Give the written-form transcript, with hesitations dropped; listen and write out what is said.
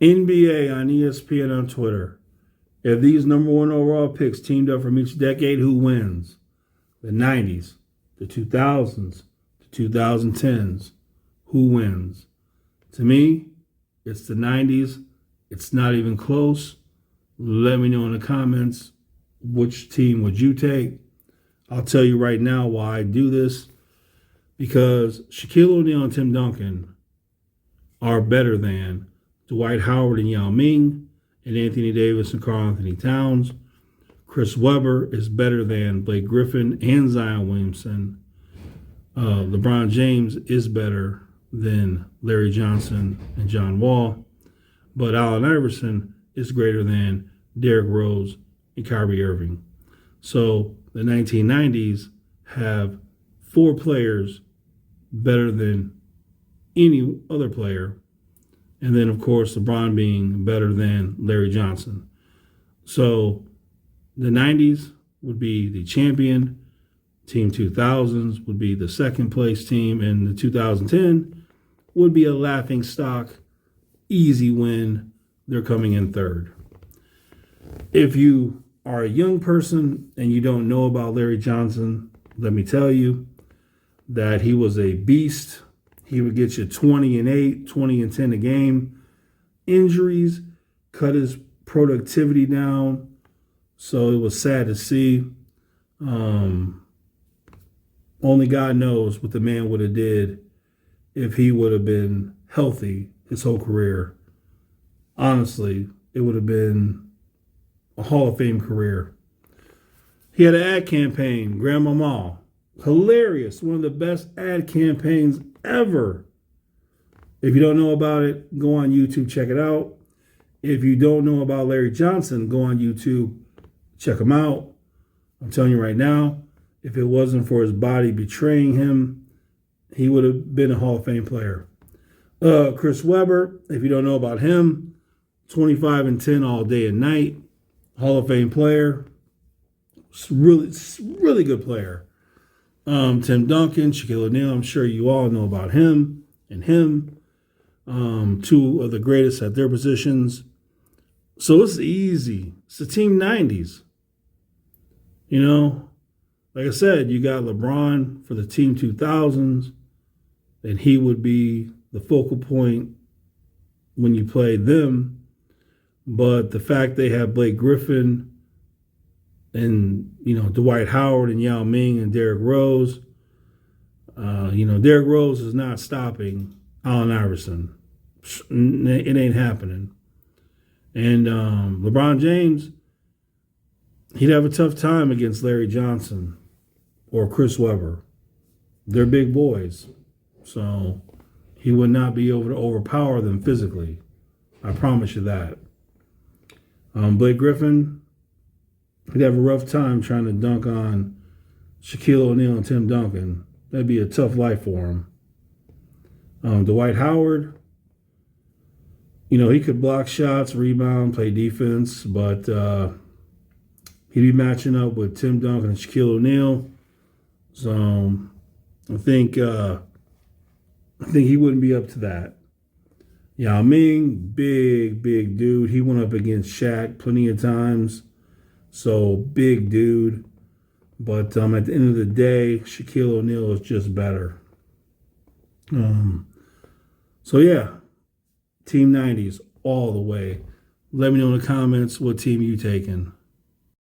NBA on ESPN on Twitter. If these number one overall picks teamed up from each decade, who wins? The 90s, the 2000s, the 2010s. Who wins? To me, it's the 90s. It's not even close. Let me know in the comments which team would you take. I'll tell you right now why I do this. Because Shaquille O'Neal and Tim Duncan are better than Dwight Howard and Yao Ming and Anthony Davis and Karl Anthony Towns. Chris Webber is better than Blake Griffin and Zion Williamson. LeBron James is better than Larry Johnson and John Wall. But Allen Iverson is greater than Derrick Rose and Kyrie Irving. So the 1990s have 4 players better than any other player. And then, of course, LeBron being better than Larry Johnson. So the 90s would be the champion. Team 2000s would be the second place team. And the 2010 would be a laughing stock, easy win. They're coming in third. If you are a young person and you don't know about Larry Johnson, let me tell you that he was a beast. He would get you 20-8, 20-10 a game. Injuries cut his productivity down, so it was sad to see. Only God knows what the man would have did if he would have been healthy his whole career. Honestly, it would have been a Hall of Fame career. He had an ad campaign, Grandmama. Hilarious. One of the best ad campaigns ever. If you don't know about it, go on YouTube, check it out. If you don't know about Larry Johnson, go on YouTube, check him out. I'm telling you right now, if it wasn't for his body betraying him, he would have been a Hall of Fame player. Chris Webber, if you don't know about him, 25-10 all day and night. Hall of Fame player. Really good player. Tim Duncan, Shaquille O'Neal, I'm sure you all know about him and him. 2 of the greatest at their positions. So it's easy. It's the team 90s. You know, like I said, you got LeBron for the team 2000s, and he would be the focal point when you play them. But the fact they have Blake Griffin and, Dwight Howard and Yao Ming and Derrick Rose, Derrick Rose is not stopping Allen Iverson. It ain't happening. And LeBron James, he'd have a tough time against Larry Johnson or Chris Webber. They're big boys. So he would not be able to overpower them physically. I promise you that. Blake Griffin, he'd have a rough time trying to dunk on Shaquille O'Neal and Tim Duncan. That'd be a tough life for him. Dwight Howard, he could block shots, rebound, play defense, but he'd be matching up with Tim Duncan and Shaquille O'Neal. So I think he wouldn't be up to that. Yao Ming, big dude. He went up against Shaq plenty of times. So big dude. But at the end of the day, Shaquille O'Neal is just better. So yeah, Team 90s all the way. Let me know in the comments what team you taking.